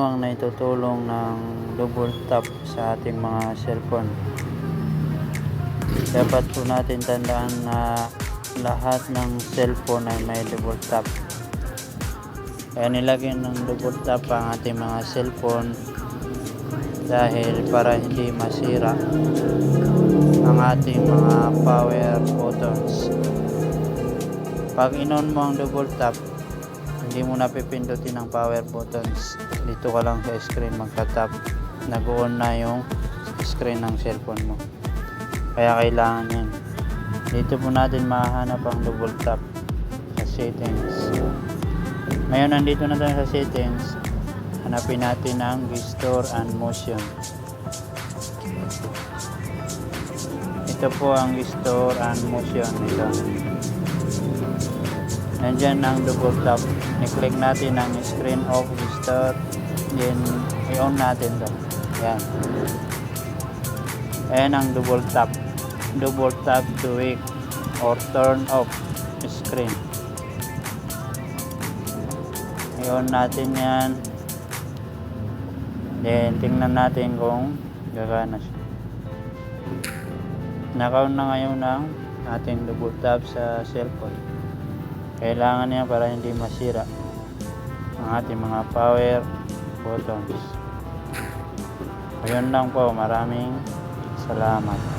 ang naitutulong ng double tap sa ating mga cellphone. Dapat po natin tandaan na lahat ng cellphone ay may double tap. Kaya nilagyan ng double tap ang ating mga cellphone dahil para hindi masira ang ating mga power buttons. Pag in-on mo ang double tap, hindi mo na pipindutin ang power buttons. Dito ka lang sa screen magta-tap, nag-on na yung screen ng cellphone mo. Kaya kailangan yan. Dito po natin mahanap ang double tap sa settings. Ngayon nandito na tayo sa settings. Hanapin natin ang gesture and motion. Ito po ang gesture and motion. Ito. Nandyan ang double tap. I-click natin ang screen off gesture. Then i-on natin ito. Yan. Ayan ang double tap. Double tap to wake or turn off screen. I-on natin yan. Then tingnan natin kung gagana siya. Naka-on na ngayon ng ating double tap sa cellphone. Kailangan yan para hindi masira ang ating mga power buttons. Ayun lang po. Maraming salamat.